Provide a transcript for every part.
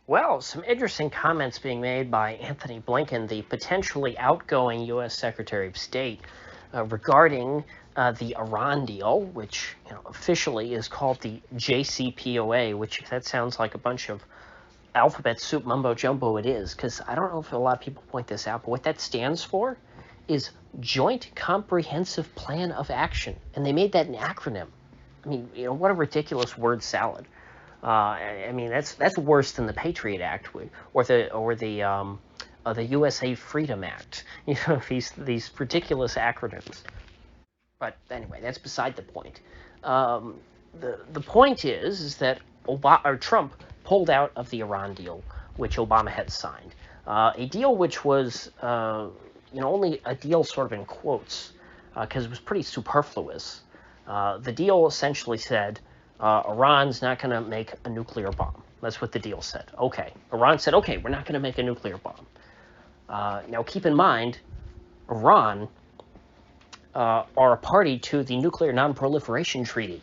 Well, some interesting comments being made by Antony Blinken, the potentially outgoing U.S. Secretary of State, regarding the Iran deal, which officially is called the JCPOA, which that sounds like a bunch of alphabet soup mumbo jumbo. It is, because I don't know if a lot of people point this out, but what that stands for is Joint Comprehensive Plan of Action, and they made that an acronym. I mean, what a ridiculous word salad. I mean, that's worse than the Patriot Act or the USA Freedom Act. These ridiculous acronyms. But anyway, that's beside the point. The point is that Trump pulled out of the Iran deal, which Obama had signed. A deal which was only a deal sort of in quotes, because it was pretty superfluous. The deal essentially said, Iran's not going to make a nuclear bomb. That's what the deal said. Okay. Iran said, okay, we're not going to make a nuclear bomb. Now, keep in mind, Iran are a party to the Nuclear Non-Proliferation Treaty,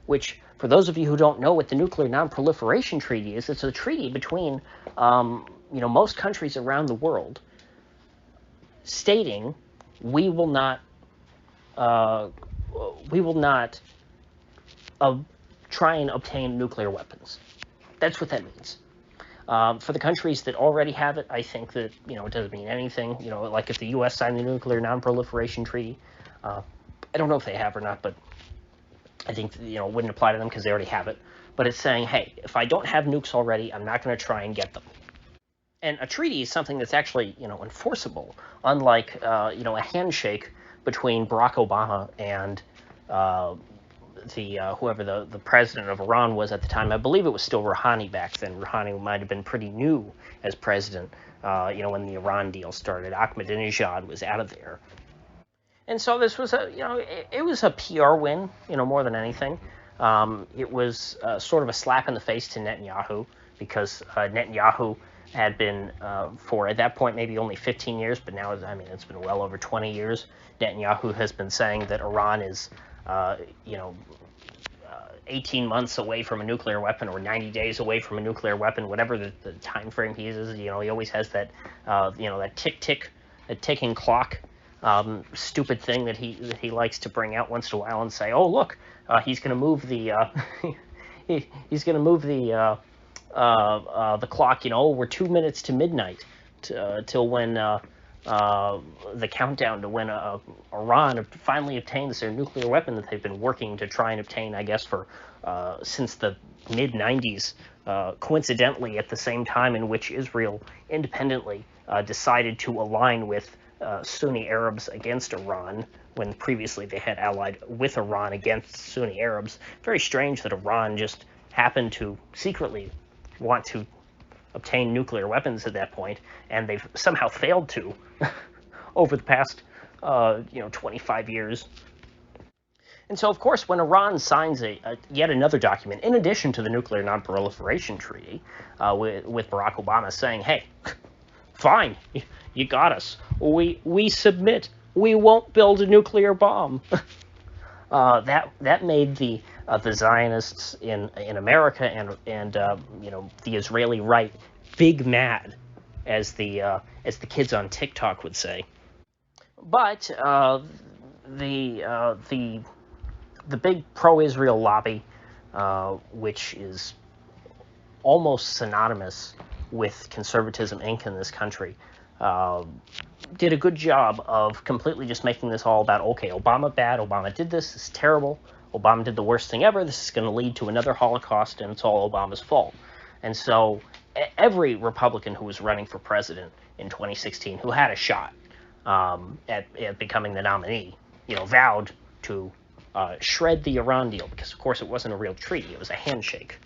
which, for those of you who don't know what the Nuclear Non-Proliferation Treaty is, it's a treaty between, most countries around the world stating we will not try and obtain nuclear weapons. That's what that means. For the countries that already have it, I think that, it doesn't mean anything. Like if the U.S. signed the Nuclear Non-Proliferation Treaty, I don't know if they have or not, but I think, it wouldn't apply to them because they already have it. But it's saying, hey, if I don't have nukes already, I'm not going to try and get them. And a treaty is something that's actually, enforceable, unlike, a handshake between Barack Obama and whoever the president of Iran was at the time. I believe it was still Rouhani back then. Rouhani might have been pretty new as president, when the Iran deal started. Ahmadinejad was out of there. And so this was it was a PR win, more than anything. It was sort of a slap in the face to Netanyahu, because Netanyahu had been, for at that point, maybe only 15 years, but now, it's been well over 20 years. Netanyahu has been saying that Iran is, 18 months away from a nuclear weapon, or 90 days away from a nuclear weapon, whatever the time frame he uses. He always has that, that tick-tick, that ticking clock, stupid thing that he likes to bring out once in a while and say, oh, look, he's going to move the, he's going to move the clock, we're 2 minutes to midnight till when the countdown to when Iran finally obtains their nuclear weapon that they've been working to try and obtain, I guess, for since the mid-90s, coincidentally at the same time in which Israel independently decided to align with Sunni Arabs against Iran, when previously they had allied with Iran against Sunni Arabs. Very strange that Iran just happened to secretly want to obtain nuclear weapons at that point, and they've somehow failed to over the past 25 years. And so, of course, when Iran signs yet another document, in addition to the Nuclear Non-Proliferation Treaty, with Barack Obama saying, hey, fine, you got us. We submit. We won't build a nuclear bomb. That made the Zionists in America and the Israeli right big mad, as the kids on TikTok would say. But the big pro-Israel lobby, which is almost synonymous with conservatism Inc. in this country, did a good job of completely just making this all about, okay, Obama bad, Obama did this is terrible, Obama did the worst thing ever, this is going to lead to another Holocaust, and it's all Obama's fault. And so every Republican who was running for president in 2016 who had a shot at becoming the nominee, vowed to shred the Iran deal, because of course it wasn't a real treaty, it was a handshake.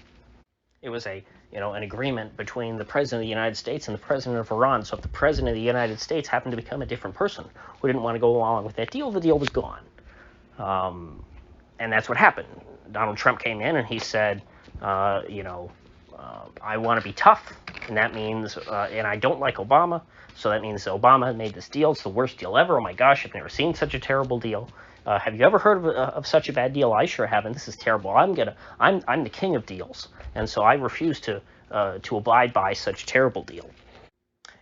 It was an agreement between the president of the United States and the president of Iran. So if the president of the United States happened to become a different person who didn't want to go along with that deal, the deal was gone. And that's what happened. Donald Trump came in and he said, I want to be tough, and that means, and I don't like Obama, so that means Obama made this deal. It's the worst deal ever. Oh my gosh, I've never seen such a terrible deal. Have you ever heard of such a bad deal? I sure haven't. This is terrible. I'm the king of deals, and so I refuse to to abide by such a terrible deal.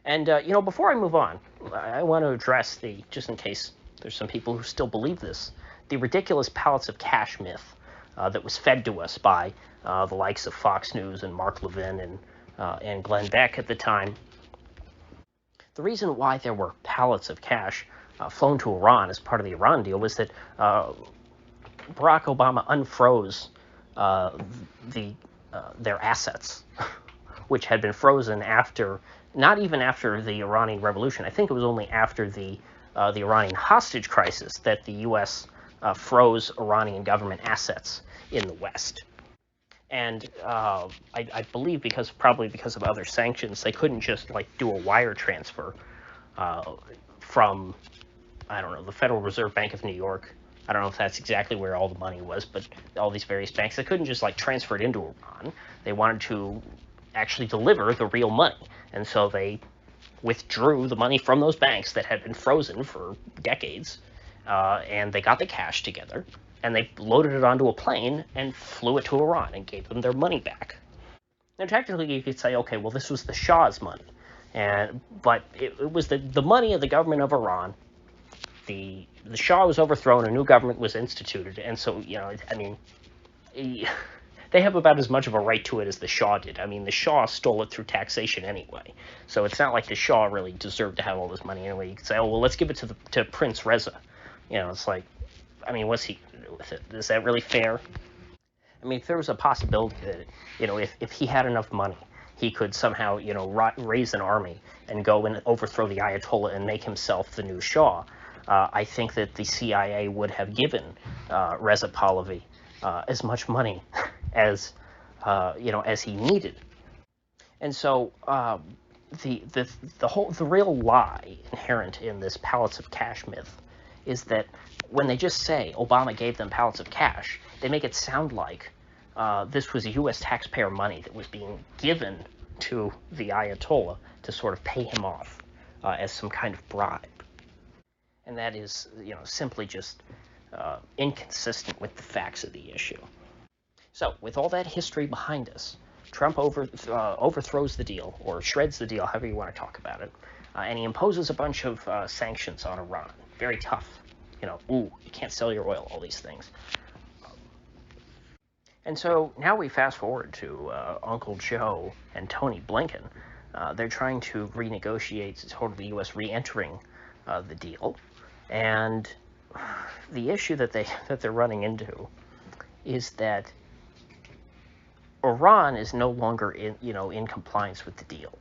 And before I move on, I want to address just in case there's some people who still believe this, the ridiculous pallets of cash myth that was fed to us by the likes of Fox News and Mark Levin and Glenn Beck at the time. The reason why there were pallets of cash flown to Iran as part of the Iran deal was that Barack Obama unfroze their assets, which had been frozen not even after the Iranian Revolution. I think it was only after the Iranian hostage crisis that the U.S. Froze Iranian government assets in the West. And I believe probably because of other sanctions, they couldn't just do a wire transfer from, I don't know, the Federal Reserve Bank of New York. I don't know if that's exactly where all the money was, but all these various banks, they couldn't just transfer it into Iran. They wanted to actually deliver the real money. And so they withdrew the money from those banks that had been frozen for decades, and they got the cash together, and they loaded it onto a plane and flew it to Iran and gave them their money back. Now, technically, you could say, okay, well, this was the Shah's money, but it was the money of the government of Iran. The Shah was overthrown, a new government was instituted, and so, they have about as much of a right to it as the Shah did. I mean, the Shah stole it through taxation anyway, so it's not like the Shah really deserved to have all this money anyway. You could say, oh, well, let's give it to Prince Reza. It's like, I mean, what's he going to do with it? Is that really fair? I mean, if there was a possibility that, if he had enough money, he could somehow, raise an army and go and overthrow the Ayatollah and make himself the new Shah, I think that the CIA would have given Reza Pahlavi as much money as he needed. And so the real lie inherent in this pallets of cash myth is that when they just say Obama gave them pallets of cash, they make it sound like this was U.S. taxpayer money that was being given to the Ayatollah to sort of pay him off as some kind of bribe. And that is, simply just inconsistent with the facts of the issue. So, with all that history behind us, Trump overthrows the deal, or shreds the deal, however you want to talk about it, and he imposes a bunch of sanctions on Iran. Very tough. You can't sell your oil, all these things. And so now we fast forward to Uncle Joe and Tony Blinken. They're trying to renegotiate the U.S. re-entering the deal. And the issue that they're running into is that Iran is no longer in compliance with the deal.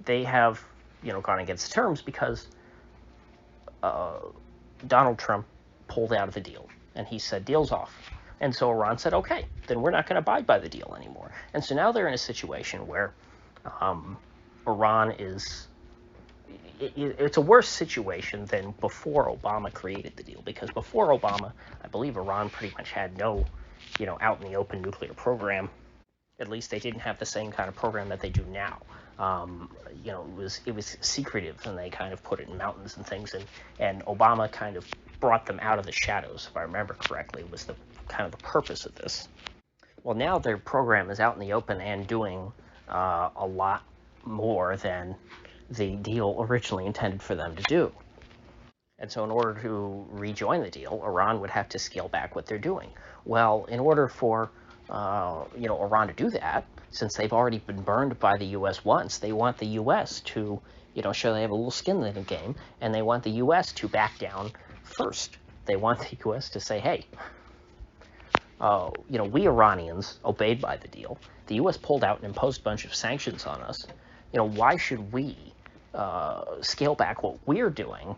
They have gone against the terms because Donald Trump pulled out of the deal, and he said deal's off. And so Iran said, okay, then we're not going to abide by the deal anymore. And so now they're in a situation where Iran is. It's a worse situation than before Obama created the deal, because before Obama, I believe Iran pretty much had no, out in the open nuclear program. At least they didn't have the same kind of program that they do now. It was secretive, and they kind of put it in mountains and things, and Obama kind of brought them out of the shadows, if I remember correctly, was the kind of the purpose of this. Well, now their program is out in the open and doing a lot more than the deal originally intended for them to do. And so in order to rejoin the deal, Iran would have to scale back what they're doing. Well, in order for Iran to do that, since they've already been burned by the U.S. once, they want the U.S. to show they have a little skin in the game, and they want the U.S. to back down first. They want the U.S. to say, hey, we Iranians obeyed by the deal. The U.S. pulled out and imposed a bunch of sanctions on us. Why should we scale back what we're doing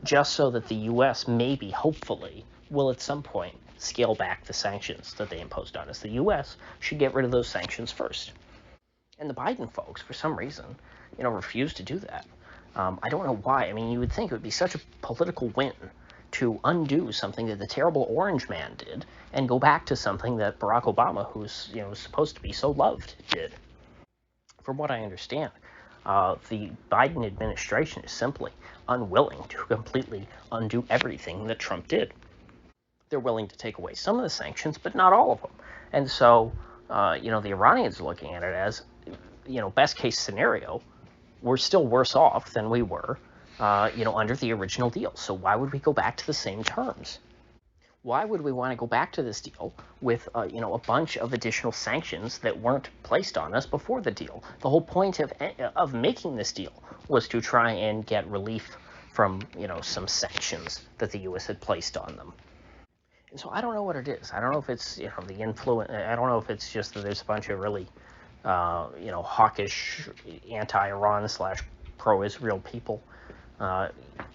just so that the U.S. maybe, hopefully, will at some point scale back the sanctions that they imposed on us? The U.S. should get rid of those sanctions first. And the Biden folks, for some reason, refused to do that. I don't know why. I mean, you would think it would be such a political win to undo something that the terrible orange man did and go back to something that Barack Obama, who's supposed to be so loved, did. From what I understand, the Biden administration is simply unwilling to completely undo everything that Trump did. They're willing to take away some of the sanctions, but not all of them. And so the Iranians are looking at it as, best case scenario, we're still worse off than we were, under the original deal. So why would we go back to the same terms? Why would we want to go back to this deal with, a bunch of additional sanctions that weren't placed on us before the deal? The whole point of making this deal was to try and get relief from, some sanctions that the U.S. had placed on them. And so I don't know what it is. I don't know if it's, the influence. I don't know if it's just that there's a bunch of really, hawkish anti-Iran / pro-Israel people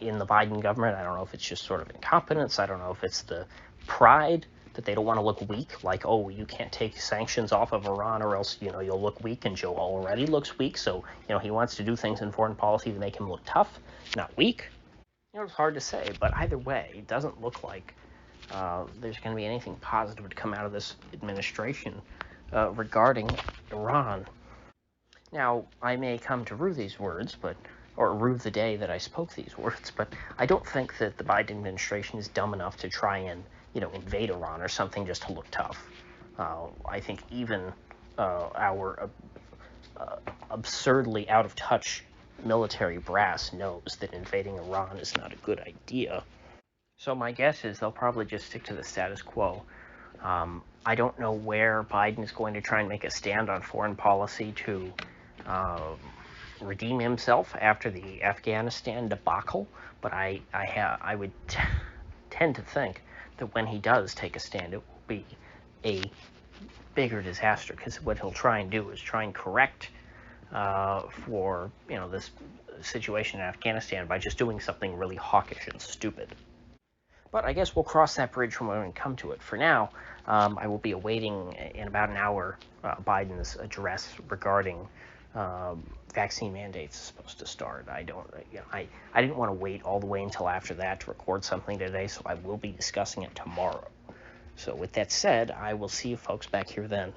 in the Biden government. I don't know if it's just sort of incompetence. I don't know if it's the pride that they don't want to look weak, like, oh, you can't take sanctions off of Iran or else, you'll look weak, and Joe already looks weak, so, he wants to do things in foreign policy to make him look tough, not weak. It's hard to say, but either way, it doesn't look like there's going to be anything positive to come out of this administration regarding Iran. Now, I may come to rue these words, or rue the day that I spoke these words, but I don't think that the Biden administration is dumb enough to try and, invade Iran or something just to look tough. I think even our absurdly out-of-touch military brass knows that invading Iran is not a good idea. So my guess is they'll probably just stick to the status quo. I don't know where Biden is going to try and make a stand on foreign policy to redeem himself after the Afghanistan debacle, but I would tend to think that when he does take a stand, it will be a bigger disaster, because what he'll try and do is try and correct for this situation in Afghanistan by just doing something really hawkish and stupid. But I guess we'll cross that bridge when we come to it. For now, I will be awaiting in about an hour Biden's address regarding vaccine mandates is supposed to start. I didn't want to wait all the way until after that to record something today, so I will be discussing it tomorrow. So with that said, I will see you folks back here then.